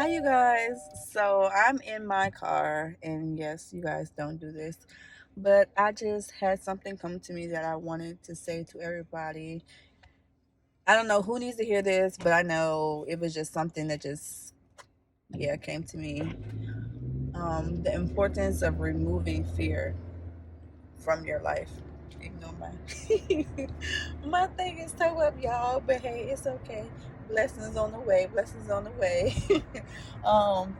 Hi, you guys. So I'm in my car, and yes, you guys don't do this, but I just had something come to me that I wanted to say to everybody. I don't know who needs to hear this, but I know it was just something that just came to me. The importance of removing fear from your life. Ignore my my thing is toe up, y'all, but hey, it's okay. Blessings on the way. Blessings on the way. um,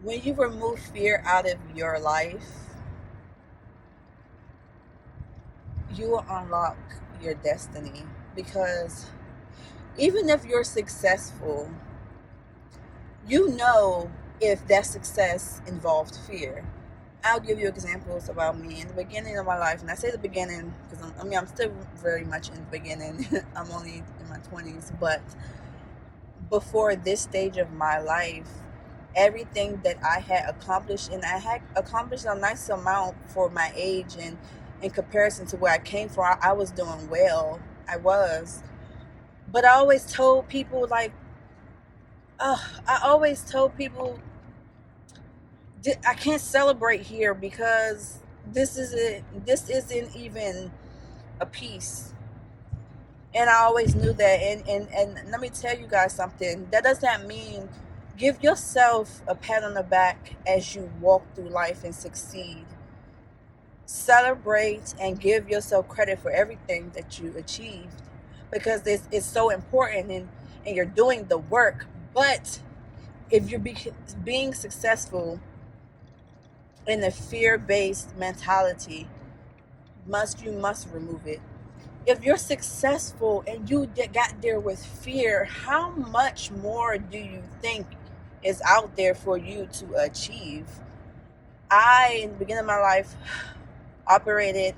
when you remove fear out of your life, you will unlock your destiny. Because even if you're successful, you know if that success involved fear. I'll give you examples about me in the beginning of my life. And I say the beginning because I'm still very much in the beginning. I'm only in my 20s. But before this stage of my life, everything that I had accomplished, and I had accomplished a nice amount for my age, and in comparison to where I came from, I was doing well. I was. But I always told people, like, I always told people, I can't celebrate here because this isn't even a piece. And I always knew that. And let me tell you guys something. That does not mean give yourself a pat on the back as you walk through life and succeed. Celebrate and give yourself credit for everything that you achieved, because it's so important, and you're doing the work. But if you're being successful in a fear-based mentality, you must remove it. If you're successful and you got there with fear, how much more do you think is out there for you to achieve? I, in the beginning of my life, operated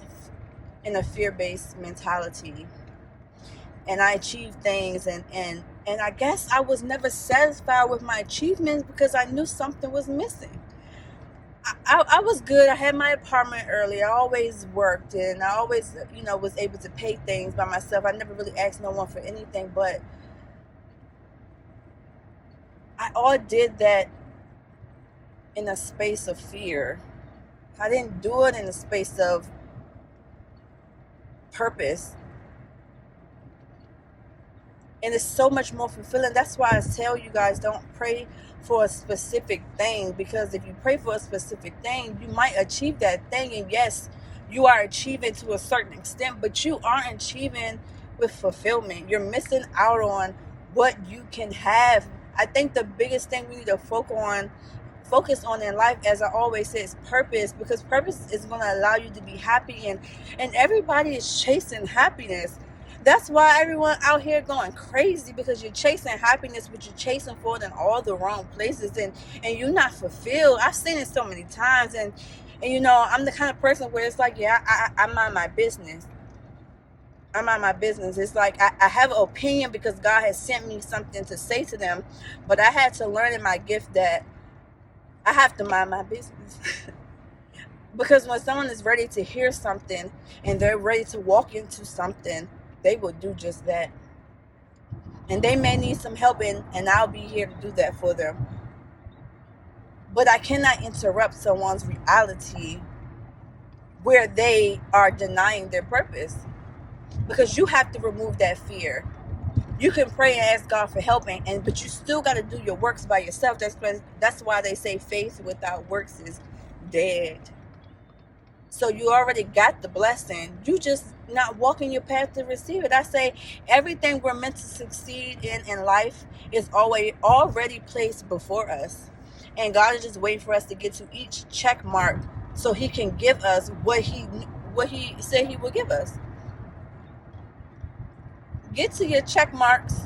in a fear-based mentality, and I achieved things, and I guess I was never satisfied with my achievements because I knew something was missing. I was good. I had my apartment early. I always worked, and I always, was able to pay things by myself. I never really asked no one for anything, but I all did that in a space of fear. I didn't do it in a space of purpose. And it's so much more fulfilling. That's why I tell you guys, don't pray for a specific thing, because if you pray for a specific thing, you might achieve that thing. And yes, you are achieving to a certain extent, but you aren't achieving with fulfillment. You're missing out on what you can have. I think the biggest thing we need to focus on in life, as I always say, is purpose, because purpose is going to allow you to be happy, and everybody is chasing happiness. That's why everyone out here going crazy, because you're chasing happiness, but you're chasing for it in all the wrong places, and you're not fulfilled. I've seen it so many times, and I'm the kind of person where it's like, yeah, I mind my business. I mind my business. It's like I have an opinion because God has sent me something to say to them, but I had to learn in my gift that I have to mind my business. Because when someone is ready to hear something and they're ready to walk into something, they will do just that. And they may need some help, and I'll be here to do that for them. But I cannot interrupt someone's reality where they are denying their purpose, because you have to remove that fear. You can pray and ask God for help, but you still got to do your works by yourself. That's why they say faith without works is dead. So you already got the blessing. You just not walking your path to receive it. I say everything we're meant to succeed in life is already placed before us. And God is just waiting for us to get to each check mark so he can give us what he said he would give us. Get to your check marks.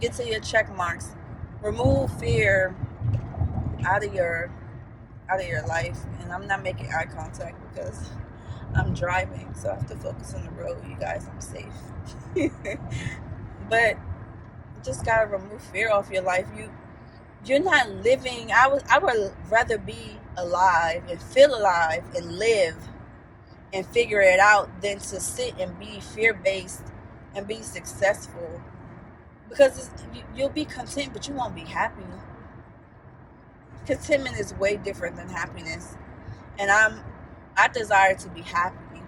Get to your check marks. Remove fear out of your life. And I'm not making eye contact because I'm driving, so I have to focus on the road. You guys, I'm safe. But you just gotta remove fear off your life. You're not living. I would rather be alive and feel alive and live and figure it out than to sit and be fear based and be successful because you'll be content, but you won't be happy. Contentment is way different than happiness, and I desire to be happy.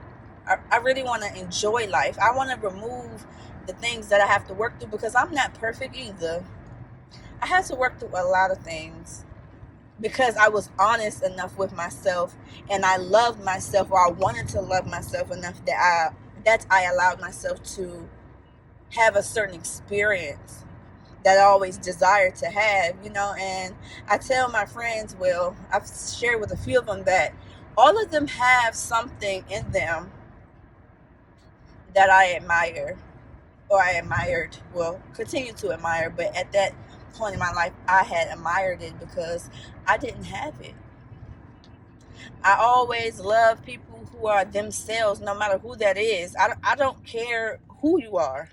I really want to enjoy life. I want to remove the things that I have to work through, because I'm not perfect either. I had to work through a lot of things because I was honest enough with myself, and I loved myself, or I wanted to love myself enough that I allowed myself to have a certain experience that I always desired to have, and I tell my friends, well, I've shared with a few of them that all of them have something in them that I admire, or I admired, well, continue to admire, but at that point in my life, I had admired it because I didn't have it. I always love people who are themselves, no matter who that is. I don't care who you are,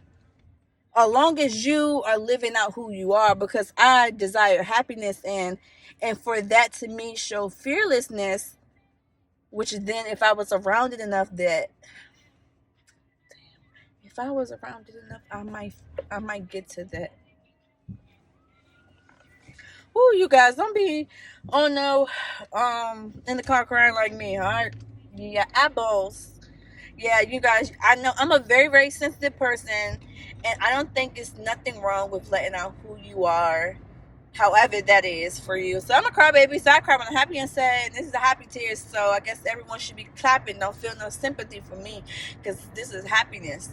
as long as you are living out who you are, because I desire happiness, and for that to me show fearlessness, which then if I was around it enough, I might get to that. Ooh, you guys, don't be, oh no, in the car crying like me, all right? Yeah, eyeballs. Yeah, you guys, I know I'm a very, very sensitive person, and I don't think it's nothing wrong with letting out who you are, however that is for you. So I'm a crybaby, so I cry when I'm happy and sad. This is a happy tears, so I guess everyone should be clapping. Don't feel no sympathy for me, because this is happiness.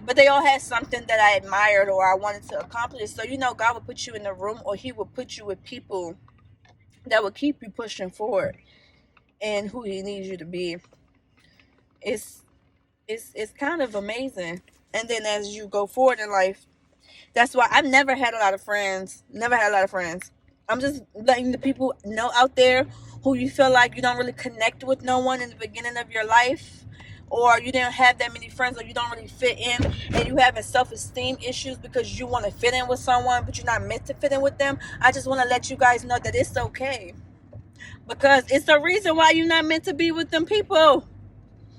But they all had something that I admired or I wanted to accomplish. So God would put you in the room, or He would put you with people that would keep you pushing forward and who He needs you to be. It's it's kind of amazing. And then as you go forward in life, that's why I've never had a lot of friends. Never had a lot of friends. I'm just letting the people know out there who you feel like you don't really connect with no one in the beginning of your life, or you didn't have that many friends, or you don't really fit in, and you having self-esteem issues because you want to fit in with someone, but you're not meant to fit in with them. I just want to let you guys know that it's okay, because it's the reason why you're not meant to be with them people,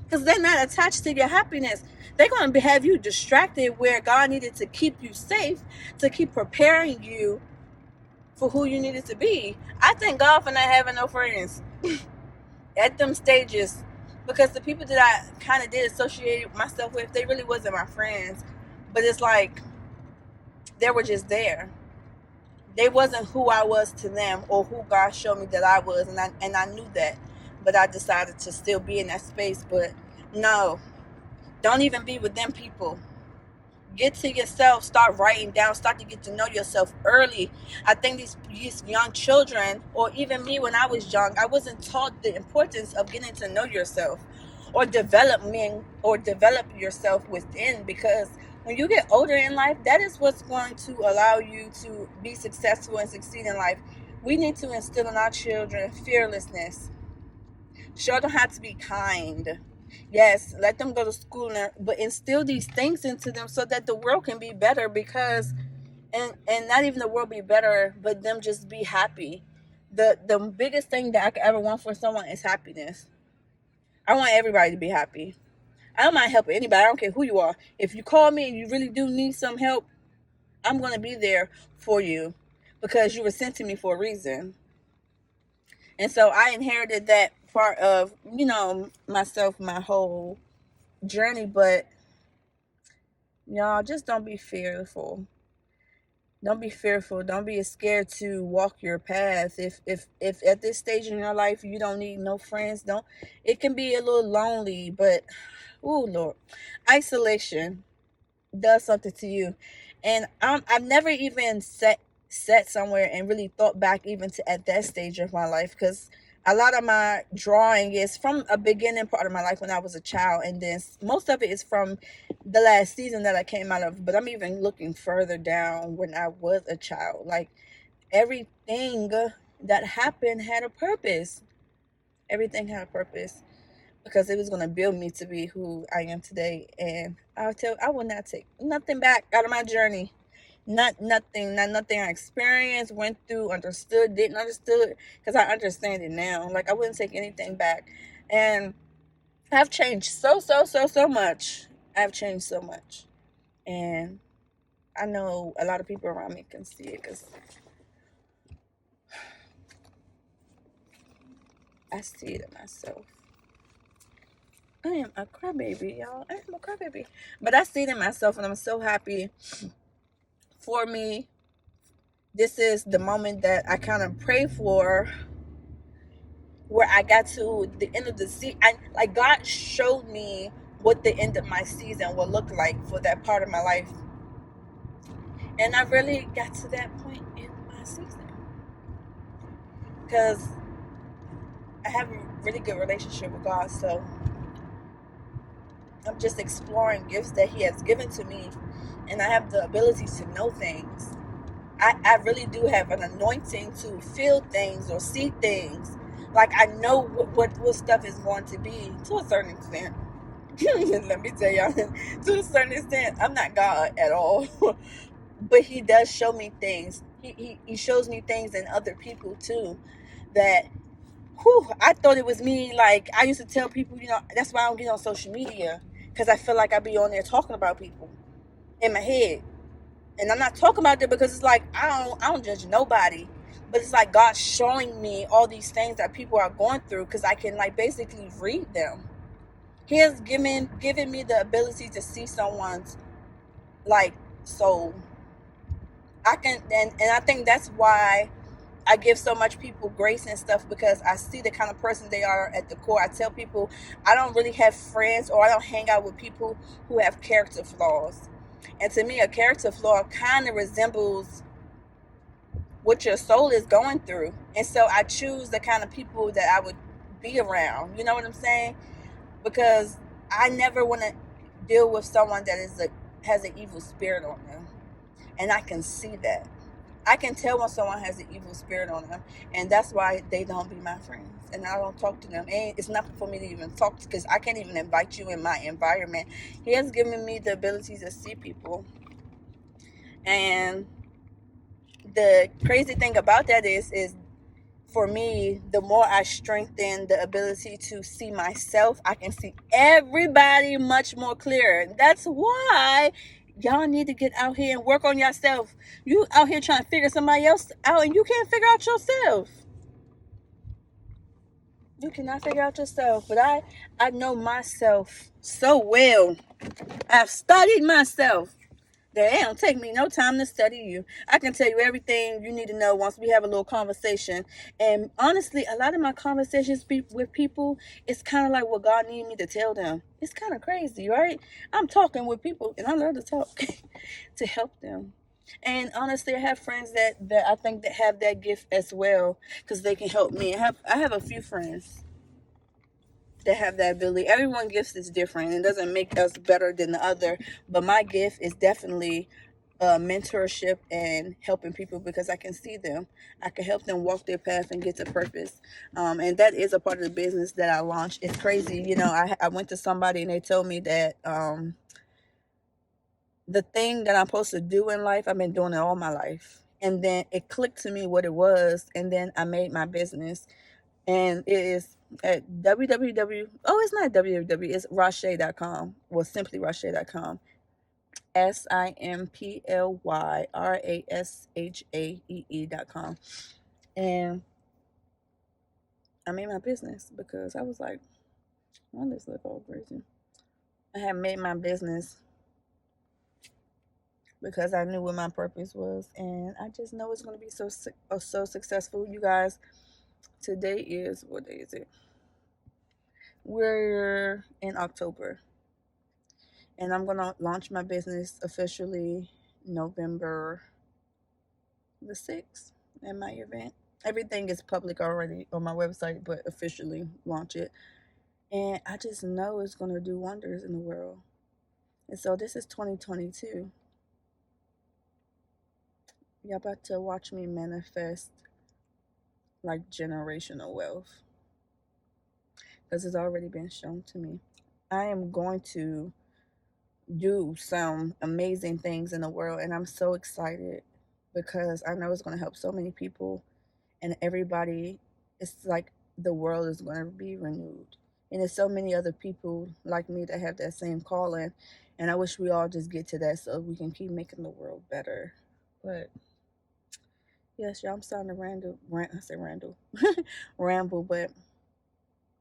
because they're not attached to your happiness. They're going to have you distracted where God needed to keep you safe, to keep preparing you for who you needed to be. I thank God for not having no friends at them stages, because the people that I kind of did associate myself with, they really wasn't my friends. But it's like they were just there. They wasn't who I was to them, or who God showed me that I was, and I knew that. But I decided to still be in that space. But no, don't even be with them people. Get to yourself, start writing down, start to get to know yourself early. I think these young children, or even me when I was young, I wasn't taught the importance of getting to know yourself, or develop yourself within, because when you get older in life, that is what's going to allow you to be successful and succeed in life. We need to instill in our children fearlessness. Show them how to be kind. Yes, let them go to school, but instill these things into them so that the world can be better. Because, and not even the world be better, but them just be happy. The biggest thing that I could ever want for someone is happiness. I want everybody to be happy. I don't mind helping anybody. I don't care who you are. If you call me and you really do need some help, I'm going to be there for you, because you were sent to me for a reason. And so I inherited that part of, myself, my whole journey. But y'all, just don't be fearful. Don't be fearful. Don't be scared to walk your path. If at this stage in your life you don't need no friends, don't. It can be a little lonely, but oh Lord, isolation does something to you. And I've never even sat somewhere and really thought back even to at that stage of my life, because a lot of my drawing is from a beginning part of my life when I was a child, and then most of it is from the last season that I came out of. But I'm even looking further down when I was a child. Like, everything that happened had a purpose. Everything had a purpose, because it was going to build me to be who I am today. And I will not take nothing back out of my journey. Not nothing I experienced, went through, understood, didn't understood, because I understand it now. Like, I wouldn't take anything back. And I've changed so much. I've changed so much. And I know a lot of people around me can see it because I see it in myself. I am a crybaby, y'all. I am a crybaby. But I see it in myself, and I'm so happy for me. This is the moment that I kind of pray for, where I got to the end of the season. Like, God showed me what the end of my season will look like for that part of my life. And I really got to that point in my season. Because I have a really good relationship with God. So I'm just exploring gifts that He has given to me. And I have the ability to know things. I really do have an anointing to feel things or see things. Like, I know what stuff is going to be to a certain extent. Let me tell y'all, to a certain extent, I'm not God at all. But He does show me things. He shows me things in other people too. That, I thought it was me. Like, I used to tell people, that's why I don't get on social media. Because I feel like I be on there talking about people in my head. And I'm not talking about that because it's like, I don't judge nobody. But it's like God showing me all these things that people are going through, because I can, like, basically read them. He has given me the ability to see someone's, like, soul. I can, and I think that's why I give so much people grace and stuff, because I see the kind of person they are at the core. I tell people I don't really have friends, or I don't hang out with people who have character flaws. And to me, a character flaw kind of resembles what your soul is going through. And so I choose the kind of people that I would be around. You know what I'm saying? Because I never want to deal with someone that has an evil spirit on them. And I can see that. I can tell when someone has an evil spirit on them, and that's why they don't be my friends, and I don't talk to them. And it's nothing for me to even talk to, because I can't even invite you in my environment. He has given me the ability to see people, and the crazy thing about that is for me, the more I strengthen the ability to see myself, I can see everybody much more clearer. That's why y'all need to get out here and work on yourself. You out here trying to figure somebody else out, and you can't figure out yourself. You cannot figure out yourself. But I know myself so well. I've studied myself. That it don't take me no time to study you. I can tell you everything you need to know once we have a little conversation. And honestly, a lot of my conversations with people, it's kind of like what God needs me to tell them. It's kind of crazy, right? I'm talking with people, and I love to talk to help them. And honestly, I have friends that I think that have that gift as well, because they can help me. I have a few friends that have that ability. Everyone's gifts is different. It doesn't make us better than the other. But my gift is definitely mentorship and helping people, because I can see them. I can help them walk their path and get to purpose. And that is a part of the business that I launched. It's crazy. I went to somebody and they told me that the thing that I'm supposed to do in life, I've been doing it all my life. And then it clicked to me what it was. And then I made my business. And it is at www. Oh, it's not www. It's Rashae.com. Well, simply Rashae.com. SIMPLYRASHAEE.com. And I made my business because I was like, well, let's live all crazy. I had made my business because I knew what my purpose was, and I just know it's going to be so successful. You guys, today is, what day is it? We're in October, and I'm going to launch my business officially November the 6th at my event. Everything is public already on my website, but officially launch it. And I just know it's going to do wonders in the world. And so this is 2022. Y'all about to watch me manifest like generational wealth, because it's already been shown to me. I am going to do some amazing things in the world, and I'm so excited because I know it's going to help so many people, and everybody. It's like the world is going to be renewed. And there's so many other people like me that have that same calling. And I wish we all just get to that so we can keep making the world better. But yes, y'all, I'm starting to ramble, but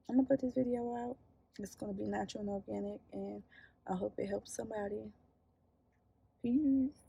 I'm gonna put this video out. It's gonna be natural and organic, and I hope it helps somebody. Peace.